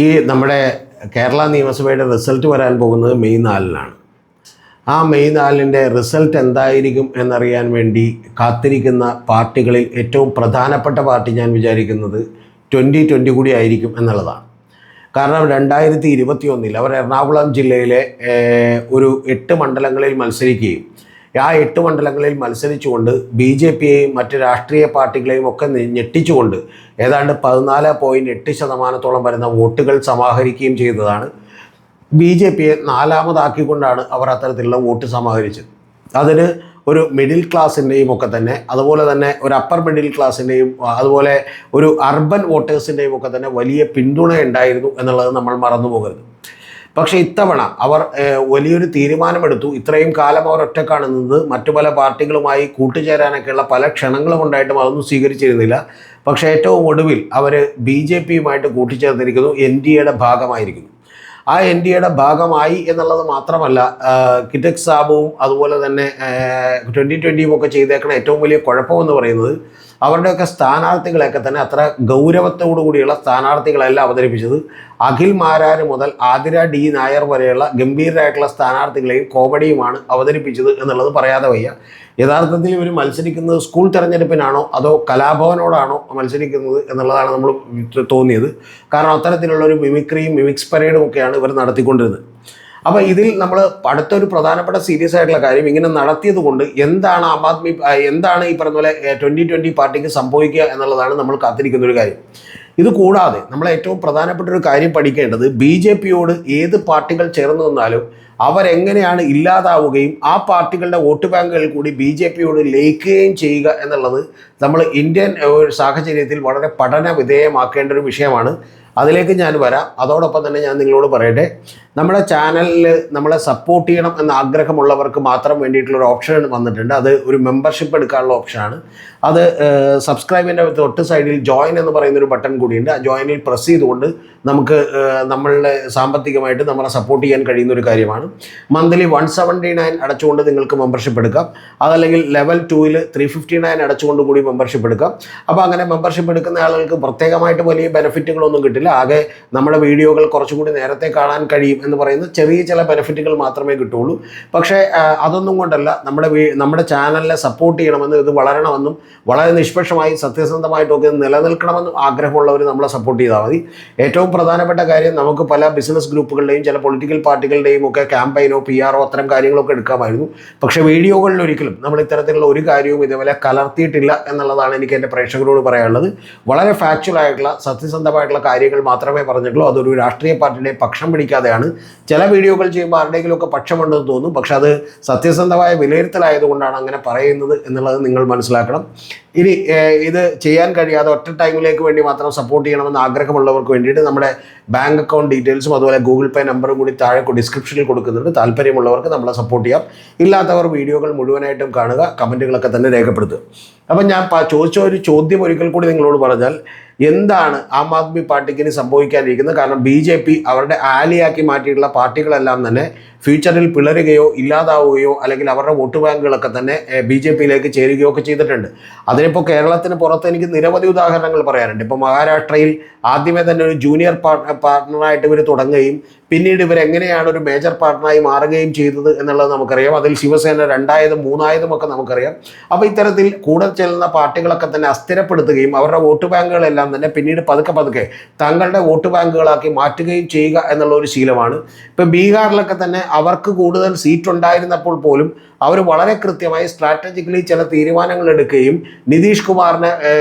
ഈ നമ്മുടെ കേരള നിയമസഭയുടെ റിസൾട്ട് വരാൻ പോകുന്നത് മെയ് 4-നാണ്. ആ മെയ് 4-ൻ്റെ റിസൾട്ട് എന്തായിരിക്കും എന്നറിയാൻ വേണ്ടി കാത്തിരിക്കുന്ന പാർട്ടികളിൽ ഏറ്റവും പ്രധാനപ്പെട്ട പാർട്ടി ഞാൻ വിചാരിക്കുന്നത് 2020 കൂടി ആയിരിക്കും എന്നുള്ളതാണ്. കാരണം 2021 അവർ എറണാകുളം ജില്ലയിലെ ഒരു 8 മണ്ഡലങ്ങളിൽ മത്സരിക്കുകയും ആ 8 മണ്ഡലങ്ങളിൽ മത്സരിച്ചുകൊണ്ട് BJPയെയും മറ്റ് രാഷ്ട്രീയ പാർട്ടികളെയും ഒക്കെ ഞെട്ടിച്ചുകൊണ്ട് ഏതാണ്ട് 14.8% വരുന്ന വോട്ടുകൾ സമാഹരിക്കുകയും ചെയ്തതാണ്. BJPയെ 4-മതാക്കിക്കൊണ്ടാണ് അവർ അത്തരത്തിലുള്ള വോട്ട് സമാഹരിച്ചത്. അതിന് ഒരു മിഡിൽ ക്ലാസിൻ്റെയും ഒക്കെ തന്നെ, അതുപോലെ തന്നെ ഒരു അപ്പർ മിഡിൽ ക്ലാസിൻ്റെയും, അതുപോലെ ഒരു അർബൻ വോട്ടേഴ്സിൻ്റെയും ഒക്കെ തന്നെ വലിയ പിന്തുണ ഉണ്ടായിരുന്നു എന്നുള്ളത് നമ്മൾ മറന്നു പോകരുത്. പക്ഷേ ഇത്തവണ അവർ വലിയൊരു തീരുമാനമെടുത്തു. ഇത്രയും കാലം അവർ ഒറ്റക്കാണ് നിന്നത്. മറ്റു പല പാർട്ടികളുമായി കൂട്ടുചേരാനൊക്കെയുള്ള പല ക്ഷണങ്ങളും ഉണ്ടായിട്ടും അതൊന്നും സ്വീകരിച്ചിരുന്നില്ല. പക്ഷേ ഏറ്റവും ഒടുവിൽ അവർ BJPയുമായിട്ട് കൂട്ടിച്ചേർന്നിരിക്കുന്നു, NDAയുടെ ഭാഗമായിരിക്കുന്നു. ആ NDAയുടെ ഭാഗമായി എന്നുള്ളത് മാത്രമല്ല, കിറ്റക് സാബുവും അതുപോലെ തന്നെ 2020 ഒക്കെ ചെയ്തേക്കുന്ന ഏറ്റവും വലിയ കുഴപ്പമെന്ന് പറയുന്നത് അവരുടെയൊക്കെ സ്ഥാനാർത്ഥികളെയൊക്കെ തന്നെ അത്ര ഗൗരവത്തോടു കൂടിയുള്ള സ്ഥാനാർത്ഥികളല്ല അവതരിപ്പിച്ചത്. അഖിൽ മാരാര് മുതൽ ആതിര D നായർ വരെയുള്ള ഗംഭീരരായിട്ടുള്ള സ്ഥാനാർത്ഥികളെയും കോമഡിയുമാണ് അവതരിപ്പിച്ചത് എന്നുള്ളത് പറയാതെ വയ്യ. യഥാർത്ഥത്തിൽ ഇവർ മത്സരിക്കുന്നത് സ്കൂൾ തെരഞ്ഞെടുപ്പിനാണോ അതോ കലാഭവനോടാണോ മത്സരിക്കുന്നത് എന്നുള്ളതാണ് നമ്മൾ തോന്നിയത്. കാരണം അത്തരത്തിലുള്ള ഒരു മിമിക്സ് പരേഡും ഒക്കെയാണ് ഇവർ നടത്തിക്കൊണ്ടിരുന്നത്. അപ്പോൾ ഇതിൽ നമ്മൾ അടുത്തൊരു പ്രധാനപ്പെട്ട സീരിയസ് ആയിട്ടുള്ള കാര്യം, ഇങ്ങനെ നടത്തിയത് കൊണ്ട് എന്താണ് എന്താണ് ഈ പറഞ്ഞ പോലെ 2020 പാർട്ടിക്ക് സംഭവിക്കുക എന്നുള്ളതാണ് നമ്മൾ കാത്തിരിക്കുന്ന ഒരു കാര്യം. ഇത് കൂടാതെ നമ്മൾ ഏറ്റവും പ്രധാനപ്പെട്ട ഒരു കാര്യം പഠിക്കേണ്ടത്, BJPയോട് ഏത് പാർട്ടികൾ ചേർന്ന് നിന്നാലും അവരെങ്ങനെയാണ് ഇല്ലാതാവുകയും ആ പാർട്ടികളുടെ വോട്ട് ബാങ്കുകളിൽ കൂടി BJPയോട് ലയിക്കുകയും ചെയ്യുക എന്നുള്ളത് നമ്മൾ ഇന്ത്യൻ സാഹചര്യത്തിൽ വളരെ പഠന വിധേയമാക്കേണ്ട ഒരു വിഷയമാണ്. അതിലേക്ക് ഞാൻ വരാം. അതോടൊപ്പം തന്നെ ഞാൻ നിങ്ങളോട് പറയട്ടെ, നമ്മുടെ ചാനലിൽ നമ്മളെ സപ്പോർട്ട് ചെയ്യണം എന്ന ആഗ്രഹമുള്ളവർക്ക് മാത്രം വേണ്ടിയിട്ടുള്ളൊരു ഓപ്ഷൻ വന്നിട്ടുണ്ട്. അത് ഒരു മെമ്പർഷിപ്പ് എടുക്കാനുള്ള ഓപ്ഷനാണ്. അത് സബ്സ്ക്രൈബിൻ്റെ തൊട്ട് സൈഡിൽ ജോയിൻ എന്ന് പറയുന്നൊരു ബട്ടൺ കൂടിയുണ്ട്. ആ ജോയിനിൽ പ്രസ് ചെയ്തുകൊണ്ട് നമുക്ക് നമ്മളുടെ സാമ്പത്തികമായിട്ട് നമ്മളെ സപ്പോർട്ട് ചെയ്യാൻ കഴിയുന്ന ഒരു കാര്യമാണ്. മന്ത്ലി 179 അടച്ചുകൊണ്ട് നിങ്ങൾക്ക് മെമ്പർഷിപ്പ് എടുക്കാം. അതല്ലെങ്കിൽ ലെവൽ 2-ൽ 359 അടച്ചുകൊണ്ട് കൂടി മെമ്പർഷിപ്പ് എടുക്കാം. അപ്പോൾ അങ്ങനെ മെമ്പർഷിപ്പ് എടുക്കുന്ന ആളുകൾക്ക് പ്രത്യേകമായിട്ട് വലിയ ബെനിഫിറ്റുകളൊന്നും കിട്ടില്ല. ആകെ നമ്മുടെ വീഡിയോകൾ കുറച്ചുകൂടി നേരത്തെ കാണാൻ കഴിയും എന്ന് പറയുന്ന ചെറിയ ചില ബെനിഫിറ്റുകൾ മാത്രമേ കിട്ടുള്ളൂ. പക്ഷേ അതൊന്നും കൊണ്ടല്ല, നമ്മുടെ ചാനലിനെ സപ്പോർട്ട് ചെയ്യണമെന്നും ഇത് വളരണമെന്നും വളരെ നിഷ്പക്ഷമായി സത്യസന്ധമായിട്ടൊക്കെ നിലനിൽക്കണമെന്നും ആഗ്രഹമുള്ളവർ നമ്മളെ സപ്പോർട്ട് ചെയ്താൽ മതി. ഏറ്റവും പ്രധാനപ്പെട്ട കാര്യം, നമുക്ക് പല ബിസിനസ് ഗ്രൂപ്പുകളുടെയും ചില പൊളിറ്റിക്കൽ പാർട്ടികളുടെയും ഒക്കെ ക്യാമ്പയിനോ PR അത്തരം കാര്യങ്ങളൊക്കെ എടുക്കാമായിരുന്നു. പക്ഷേ വീഡിയോകളിൽ ഒരിക്കലും നമ്മൾ ഇത്തരത്തിലുള്ള ഒരു കാര്യവും ഇതേപോലെ കലർത്തിയിട്ടില്ല എന്നുള്ളതാണ് എനിക്ക് എൻ്റെ പ്രേക്ഷകരോട് പറയാനുള്ളത്. വളരെ ഫാക്ച്വൽ ആയിട്ടുള്ള സത്യസന്ധമായിട്ടുള്ള കാര്യങ്ങൾ മാത്രമേ പറഞ്ഞിട്ടുള്ളൂ. അതൊരു രാഷ്ട്രീയ പാർട്ടിയുടെ പക്ഷം പിടിക്കാതെയാണ്. ചില വീഡിയോകൾ ചെയ്യുമ്പോൾ ആരുടെയെങ്കിലുമൊക്കെ പക്ഷമുണ്ടെന്ന് തോന്നും, പക്ഷെ അത് സത്യസന്ധമായ വിലയിരുത്തലായതുകൊണ്ടാണ് അങ്ങനെ പറയുന്നത് എന്നുള്ളത് നിങ്ങൾ മനസ്സിലാക്കണം. ഇനി ഇത് ചെയ്യാൻ കഴിയാതെ ഒറ്റ ടൈമിലേക്ക് വേണ്ടി മാത്രം സപ്പോർട്ട് ചെയ്യണമെന്ന് ആഗ്രഹമുള്ളവർക്ക് വേണ്ടിയിട്ട് നമ്മുടെ ബാങ്ക് അക്കൗണ്ട് ഡീറ്റെയിൽസും അതുപോലെ Google Pay നമ്പറും കൂടി താഴെ ഡിസ്ക്രിപ്ഷനിൽ കൊടുക്കുന്നുണ്ട്. താല്പര്യമുള്ളവർക്ക് നമ്മളെ സപ്പോർട്ട് ചെയ്യാം. ഇല്ലാത്തവർ വീഡിയോകൾ മുഴുവനായിട്ടും കാണുക, കമൻറ്റുകളൊക്കെ തന്നെ രേഖപ്പെടുത്തുക. അപ്പം ഞാൻ ചോദിച്ച ഒരു ചോദ്യം ഒരിക്കൽ കൂടി നിങ്ങളോട് പറഞ്ഞാൽ, എന്താണ് ആം ആദ്മി പാർട്ടിക്ക് ഇനി സംഭവിക്കാനിരിക്കുന്നത്? കാരണം BJP അവരുടെ ആലിയാക്കി മാറ്റിയിട്ടുള്ള പാർട്ടികളെല്ലാം തന്നെ ഫ്യൂച്ചറിൽ പിളരുകയോ ഇല്ലാതാവുകയോ അല്ലെങ്കിൽ അവരുടെ വോട്ട് ബാങ്കുകളൊക്കെ തന്നെ BJPയിലേക്ക് ചേരുകയോ ഒക്കെ ചെയ്തിട്ടുണ്ട്. അതിനിപ്പോൾ കേരളത്തിന് പുറത്ത് എനിക്ക് നിരവധി ഉദാഹരണങ്ങൾ പറയാനുണ്ട്. ഇപ്പോൾ മഹാരാഷ്ട്രയിൽ ആദ്യമേ തന്നെ ഒരു ജൂനിയർ പാർട്ട്ണറായിട്ട് ഇവർ തുടങ്ങുകയും പിന്നീട് ഇവരെങ്ങനെയാണ് ഒരു മേജർ പാർട്ട്ണറായി മാറുകയും ചെയ്തത് എന്നുള്ളത് നമുക്കറിയാം. അതിൽ ശിവസേന 2-ആയതും 3-ആയതും ഒക്കെ നമുക്കറിയാം. അപ്പോൾ ഇത്തരത്തിൽ കൂടെ ചെല്ലുന്ന പാർട്ടികളൊക്കെ തന്നെ അസ്ഥിരപ്പെടുത്തുകയും അവരുടെ വോട്ട് ബാങ്കുകളെല്ലാം തന്നെ പിന്നീട് പതുക്കെ തങ്ങളുടെ വോട്ട് ബാങ്കുകളാക്കി മാറ്റുകയും ചെയ്യുക എന്നുള്ള ഒരു ശീലമാണ്. ഇപ്പോൾ ബീഹാറിലൊക്കെ തന്നെ അവർക്ക് കൂടുതൽ സീറ്റ് ഉണ്ടായിരുന്നപ്പോൾ പോലും അവർ വളരെ കൃത്യമായി സ്ട്രാറ്റജിക്കലി ചില തീരുമാനങ്ങൾ എടുക്കുകയും നിതീഷ് കുമാറിനെ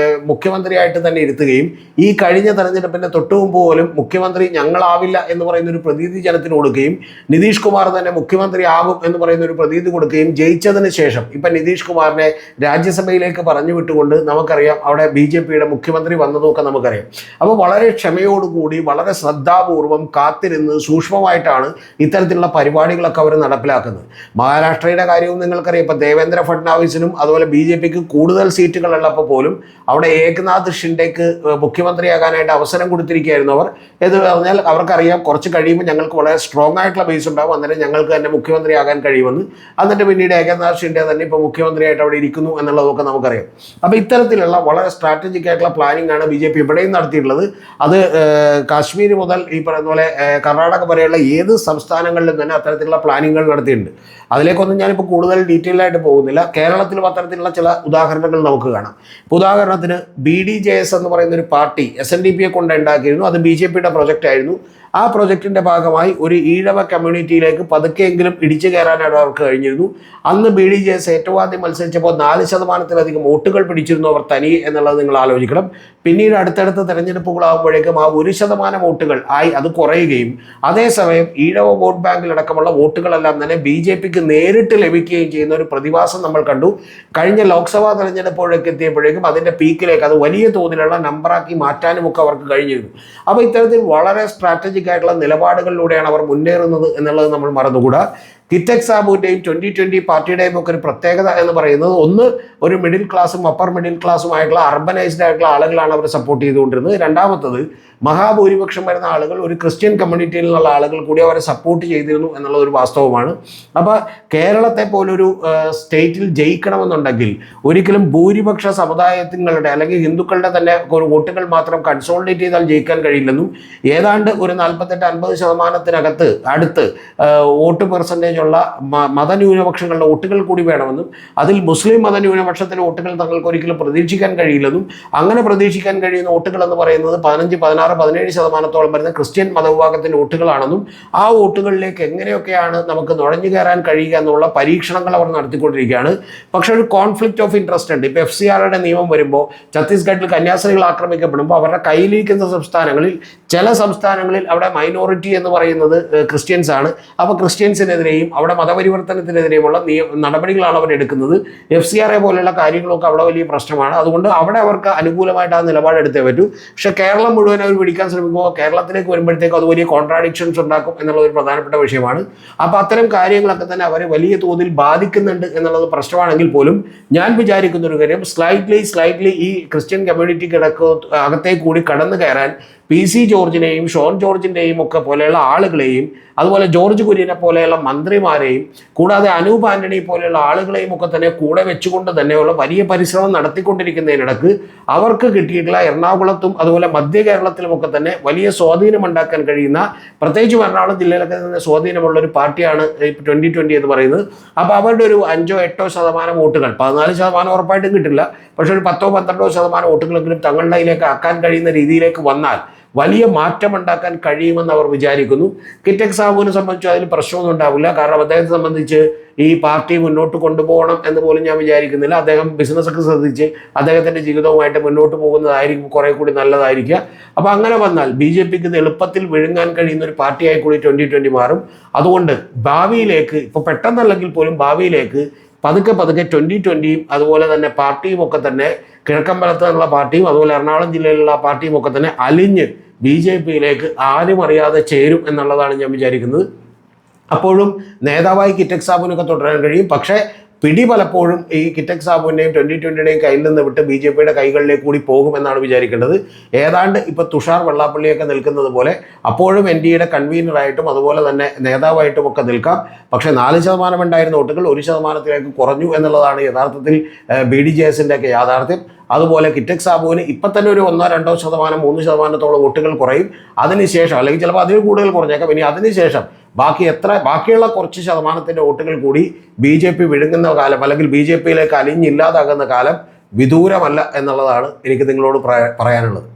മുഖ്യമന്ത്രിയായിട്ട് തന്നെ ഇരുത്തുകയും ഈ കഴിഞ്ഞ തെരഞ്ഞെടുപ്പിൻ്റെ തൊട്ടുമുമ്പ് പോലും മുഖ്യമന്ത്രി ഞങ്ങളാവില്ല എന്ന് പറയുന്നൊരു പ്രതീതി ജനത്തിന് കൊടുക്കുകയും നിതീഷ് കുമാർ തന്നെ മുഖ്യമന്ത്രി ആകും എന്ന് പറയുന്നൊരു പ്രതീതി കൊടുക്കുകയും ജയിച്ചതിന് ശേഷം ഇപ്പം നിതീഷ് കുമാറിനെ രാജ്യസഭയിലേക്ക് പറഞ്ഞു വിട്ടുകൊണ്ട് നമുക്കറിയാം അവിടെ BJPയുടെ മുഖ്യമന്ത്രി വന്നതൊക്കെ നമുക്കറിയാം. അപ്പോൾ വളരെ ക്ഷമയോടുകൂടി വളരെ ശ്രദ്ധാപൂർവം കാത്തിരുന്ന് സൂക്ഷ്മമായിട്ടാണ് ഇത്തരത്തിലുള്ള പരിപാടികളൊക്കെ അവർ നടപ്പിലാക്കുന്നത്. മഹാരാഷ്ട്രയുടെ കാര്യം കാര്യവും നിങ്ങൾക്കറിയാം. ഇപ്പോൾ ദേവേന്ദ്ര ഫഡ്നാവിസിനും അതുപോലെ BJPക്ക് കൂടുതൽ സീറ്റുകളുള്ളപ്പോൾ പോലും അവിടെ ഏക്നാഥ് ഷിൻഡേക്ക് മുഖ്യമന്ത്രിയാകാനായിട്ട് അവസരം കൊടുത്തിരിക്കുകയായിരുന്നു അവർ. എന്ന് പറഞ്ഞാൽ അവർക്കറിയാം കുറച്ച് കഴിയുമ്പോൾ ഞങ്ങൾക്ക് വളരെ സ്ട്രോങ് ആയിട്ടുള്ള ബേസ് ഉണ്ടാവും, അന്നേരം ഞങ്ങൾക്ക് തന്നെ മുഖ്യമന്ത്രിയാകാൻ കഴിയുമെന്ന്. എന്നിട്ട് പിന്നീട് ഏകനാഥ് ഷിൻഡെ തന്നെ ഇപ്പോൾ മുഖ്യമന്ത്രിയായിട്ട് അവിടെ ഇരിക്കുന്നു എന്നുള്ളതൊക്കെ നമുക്കറിയാം. അപ്പോൾ ഇത്തരത്തിലുള്ള വളരെ സ്ട്രാറ്റജിക് ആയിട്ടുള്ള പ്ലാനിംഗ് ആണ് BJP ഇവിടെയും നടത്തിയിട്ടുള്ളത്. അത് കാശ്മീർ മുതൽ ഈ പറയുന്ന പോലെ കർണാടക വരെയുള്ള ഏത് സംസ്ഥാനങ്ങളിലും തന്നെ അത്തരത്തിലുള്ള പ്ലാനിങ്ങുകൾ നടത്തിയിട്ടുണ്ട്. അതിലേക്കൊന്നും ഞാനിപ്പോൾ കൂടുതൽ ഡീറ്റെയിൽ ആയിട്ട് പോകുന്നില്ല. കേരളത്തിലും അത്തരത്തിലുള്ള ചില ഉദാഹരണങ്ങൾ നമുക്ക് കാണാം. ഉദാഹരണത്തിന് BDJS എന്ന് പറയുന്ന ഒരു പാർട്ടി SNDPയെ കൊണ്ട് ഉണ്ടാക്കിയിരുന്നു. അത് BJPയുടെ പ്രൊജക്റ്റ് ആയിരുന്നു. ആ പ്രൊജക്റ്റിൻ്റെ ഭാഗമായി ഒരു ഈഴവ കമ്മ്യൂണിറ്റിയിലേക്ക് പതുക്കെയെങ്കിലും ഇടിച്ചു കയറാനായിട്ട് അവർക്ക് കഴിഞ്ഞിരുന്നു. അന്ന് BDJS ഏറ്റവും ആദ്യം മത്സരിച്ചപ്പോൾ 4%-ലധികം വോട്ടുകൾ പിടിച്ചിരുന്നു അവർ തനിയെ എന്നുള്ളത് നിങ്ങൾ ആലോചിക്കണം. പിന്നീട് അടുത്തടുത്ത തെരഞ്ഞെടുപ്പുകളാകുമ്പോഴേക്കും ആ 1% വോട്ടുകൾ ആയി അത് കുറയുകയും അതേസമയം ഈഴവ വോട്ട് ബാങ്കിലടക്കമുള്ള വോട്ടുകളെല്ലാം തന്നെ BJPക്ക് നേരിട്ട് ലഭിക്കുകയും ചെയ്യുന്ന ഒരു പ്രതിഭാസം നമ്മൾ കണ്ടു. കഴിഞ്ഞ ലോക്സഭാ തെരഞ്ഞെടുപ്പോഴൊക്കെ എത്തിയപ്പോഴേക്കും അതിൻ്റെ പീക്കിലേക്ക് അത് വലിയ തോതിലുള്ള നമ്പറാക്കി മാറ്റാനുമൊക്കെ അവർക്ക് കഴിഞ്ഞിരുന്നു. അപ്പോൾ ഇത്തരത്തിൽ വളരെ സ്ട്രാറ്റജിക് ആയിട്ടുള്ള നിലപാടുകളിലൂടെയാണ് അവർ മുന്നേറുന്നത് എന്നുള്ളത് നമ്മൾ മറന്നുകൂടാ. കിറ്റക് സാബുവിൻ്റെയും 2020 പാർട്ടിയുടെയും ഒക്കെ ഒരു പ്രത്യേകത എന്ന് പറയുന്നത്, ഒന്ന്, ഒരു മിഡിൽ ക്ലാസ്സും അപ്പർ മിഡിൽ ക്ലാസ്സുമായിട്ടുള്ള അർബനൈസ്ഡ് ആയിട്ടുള്ള ആളുകളാണ് അവർ സപ്പോർട്ട് ചെയ്തുകൊണ്ടിരുന്നത്. രണ്ടാമത്തത്, മഹാഭൂരിപക്ഷം വരുന്ന ആളുകൾ ഒരു ക്രിസ്ത്യൻ കമ്മ്യൂണിറ്റിയിൽ നിന്നുള്ള ആളുകൾ കൂടി അവരെ സപ്പോർട്ട് ചെയ്തിരുന്നു എന്നുള്ളതൊരു വാസ്തവമാണ്. അപ്പോൾ കേരളത്തെ പോലൊരു സ്റ്റേറ്റിൽ ജയിക്കണമെന്നുണ്ടെങ്കിൽ ഒരിക്കലും ഭൂരിപക്ഷ സമുദായങ്ങളുടെ അല്ലെങ്കിൽ ഹിന്ദുക്കളുടെ തന്നെ ഒരു വോട്ടുകൾ മാത്രം കൺസോളിഡേറ്റ് ചെയ്താൽ ജയിക്കാൻ കഴിയില്ലെന്നും ഏതാണ്ട് ഒരു 48-50% അടുത്ത് വോട്ട് പെർസെൻറ്റേജ് ഉള്ള മതന്യൂനപക്ഷങ്ങളുടെ വോട്ടുകൾ കൂടി വേണമെന്നും അതിൽ മുസ്ലിം മതന്യൂനപക്ഷത്തിലെ വോട്ടുകൾ തങ്ങൾക്ക് ഒരിക്കലും പ്രതീക്ഷിക്കാൻ കഴിയില്ലെന്നും അങ്ങനെ പ്രതീക്ഷിക്കാൻ കഴിയുന്ന വോട്ടുകൾ എന്ന് പറയുന്നത് 15-16-17% വരുന്ന ക്രിസ്ത്യൻ മതവിഭാഗത്തിൻ്റെ വോട്ടുകളാണെന്നും ആ വോട്ടുകളിലേക്ക് എങ്ങനെയൊക്കെയാണ് നമുക്ക് നുഴഞ്ഞു കയറാൻ കഴിയുക എന്നുള്ള പരീക്ഷണങ്ങൾ അവർ നടത്തിക്കൊണ്ടിരിക്കുകയാണ്. പക്ഷേ ഒരു കോൺഫ്ലിക്റ്റ് ഓഫ് ഇൻട്രസ്റ്റ് ഉണ്ട്. ഇപ്പോൾ FCRയുടെ നിയമം വരുമ്പോൾ ഛത്തീസ്ഗഡിൽ കന്യാസ്ത്രീകൾ ആക്രമിക്കപ്പെടുമ്പോൾ അവരുടെ കയ്യിലിരിക്കുന്ന സംസ്ഥാനങ്ങളിൽ ചില സംസ്ഥാനങ്ങളിൽ അവിടെ മൈനോറിറ്റി എന്ന് പറയുന്നത് ക്രിസ്ത്യൻസ് ആണ്. അപ്പോൾ ക്രിസ്ത്യൻസിനെതിരെയും അവിടെ മതപരിവർത്തനത്തിനെതിരെയുമുള്ള നടപടികളാണ് അവർ എടുക്കുന്നത്. FCRA പോലെയുള്ള കാര്യങ്ങളൊക്കെ അവിടെ വലിയ പ്രശ്നമാണ്. അതുകൊണ്ട് അവിടെ അവർക്ക് അനുകൂലമായിട്ട് ആ നിലപാടെടുത്തേ പറ്റൂ. പക്ഷേ കേരളം മുഴുവൻ അവർ പിടിക്കാൻ ശ്രമിക്കുമ്പോൾ കേരളത്തിലേക്ക് വരുമ്പോഴത്തേക്കും അത് വലിയ കോൺട്രാഡിക്ഷൻസ് ഉണ്ടാക്കും എന്നുള്ളത് ഒരു പ്രധാനപ്പെട്ട വിഷയമാണ്. അപ്പോൾ അത്തരം കാര്യങ്ങളൊക്കെ തന്നെ അവരെ വലിയ തോതിൽ ബാധിക്കുന്നുണ്ട് എന്നുള്ളത് പ്രശ്നമാണെങ്കിൽ പോലും ഞാൻ വിചാരിക്കുന്ന ഒരു കാര്യം, സ്ലൈറ്റ്ലി ഈ ക്രിസ്ത്യൻ കമ്മ്യൂണിറ്റിക്ക് അകത്തേക്ക് കൂടി കടന്നു കയറാൻ PC ജോർജിനെയും ഷോൺ ജോർജിൻ്റെയും ഒക്കെ പോലെയുള്ള ആളുകളെയും അതുപോലെ ജോർജ് കുര്യനെ പോലെയുള്ള മന്ത്രിമാരെയും കൂടാതെ അനൂപ് ആന്റണി പോലെയുള്ള ആളുകളെയും ഒക്കെ തന്നെ കൂടെ വെച്ചുകൊണ്ട് തന്നെയുള്ള വലിയ പരിശ്രമം നടത്തിക്കൊണ്ടിരിക്കുന്നതിനിടക്ക് അവർക്ക് കിട്ടിയിട്ടുള്ള എറണാകുളത്തും അതുപോലെ മധ്യ കേരളത്തിലുമൊക്കെ തന്നെ വലിയ സ്വാധീനമുണ്ടാക്കാൻ കഴിയുന്ന, പ്രത്യേകിച്ചും എറണാകുളം ജില്ലയിലൊക്കെ തന്നെ സ്വാധീനമുള്ള ഒരു പാർട്ടിയാണ് 2020 എന്ന് പറയുന്നത്. അപ്പോൾ അവരുടെ ഒരു 5-8% വോട്ടുകൾ, 14% ഉറപ്പായിട്ടും കിട്ടില്ല, പക്ഷെ ഒരു 10-12% വോട്ടുകളെങ്കിലും തങ്ങളുടെ കയ്യിലേക്ക് ആക്കാൻ കഴിയുന്ന രീതിയിലേക്ക് വന്നാൽ വലിയ മാറ്റമുണ്ടാക്കാൻ കഴിയുമെന്ന് അവർ വിചാരിക്കുന്നു. കിറ്റക് സാബുവിനെ സംബന്ധിച്ച് അതിൽ പ്രശ്നമൊന്നും ഉണ്ടാവില്ല. കാരണം അദ്ദേഹത്തെ സംബന്ധിച്ച് ഈ പാർട്ടി മുന്നോട്ട് കൊണ്ടുപോകണം എന്ന് പോലും ഞാൻ വിചാരിക്കുന്നില്ല. അദ്ദേഹം ബിസിനസ്സൊക്കെ ശ്രദ്ധിച്ച് അദ്ദേഹത്തിൻ്റെ ജീവിതവുമായിട്ട് മുന്നോട്ട് പോകുന്നതായിരിക്കും കുറേ കൂടി നല്ലതായിരിക്കുക. അപ്പോൾ അങ്ങനെ വന്നാൽ BJPക്ക് ഇത് എളുപ്പത്തിൽ വിഴുങ്ങാൻ കഴിയുന്ന ഒരു പാർട്ടിയായി കൂടി 2020 മാറും. അതുകൊണ്ട് ഭാവിയിലേക്ക്, ഇപ്പോൾ പെട്ടെന്നല്ലെങ്കിൽ പോലും ഭാവിയിലേക്ക് പതുക്കെ 2020യും അതുപോലെ തന്നെ പാർട്ടിയും ഒക്കെ തന്നെ കിഴക്കമ്പലത്ത് നിന്നുള്ള പാർട്ടിയും അതുപോലെ എറണാകുളം ജില്ലയിലുള്ള പാർട്ടിയും ഒക്കെ തന്നെ അലിഞ്ഞ് BJPയിലേക്ക് ആരും അറിയാതെ ചേരും എന്നുള്ളതാണ് ഞാൻ വിചാരിക്കുന്നത്. അപ്പോഴും നേതാവായി കിറ്റക് സാബുവിനൊക്കെ തുടരാൻ കഴിയും. പക്ഷേ പിടി പലപ്പോഴും ഈ കിറ്റക് സാബുവിൻ്റെയും 2020യുടെയും കയ്യിൽ നിന്ന് വിട്ട് BJPയുടെ കൈകളിലേക്ക് കൂടി പോകുമെന്നാണ് വിചാരിക്കേണ്ടത്. ഏതാണ്ട് ഇപ്പോൾ തുഷാർ വെള്ളാപ്പള്ളിയൊക്കെ നിൽക്കുന്നത് പോലെ അപ്പോഴും NDAയുടെ കൺവീനറായിട്ടും അതുപോലെ തന്നെ നേതാവായിട്ടും ഒക്കെ നിൽക്കാം. പക്ഷേ 4% ഉണ്ടായിരുന്ന വോട്ടുകൾ 1%-ത്തിലേക്ക് കുറഞ്ഞു എന്നുള്ളതാണ് യഥാർത്ഥത്തിൽ BDJSൻ്റെ ഒക്കെ യാഥാർത്ഥ്യം. അതുപോലെ കിറ്റക് സാബുവിന് ഇപ്പം തന്നെ ഒരു 1-2%, 3%-ത്തോളം വോട്ടുകൾ കുറയും. അതിനുശേഷം അല്ലെങ്കിൽ ചിലപ്പോൾ അതിൽ കൂടുതൽ കുറഞ്ഞേക്കാം. ഇനി അതിനുശേഷം ബാക്കിയുള്ള കുറച്ച് ശതമാനത്തിൻ്റെ വോട്ടുകൾ കൂടി BJP വിഴുങ്ങുന്ന കാലം അല്ലെങ്കിൽ BJPയിലേക്ക് അലിഞ്ഞില്ലാതാകുന്ന കാലം വിദൂരമല്ല എന്നുള്ളതാണ് എനിക്ക് നിങ്ങളോട് പറയാനുള്ളത്.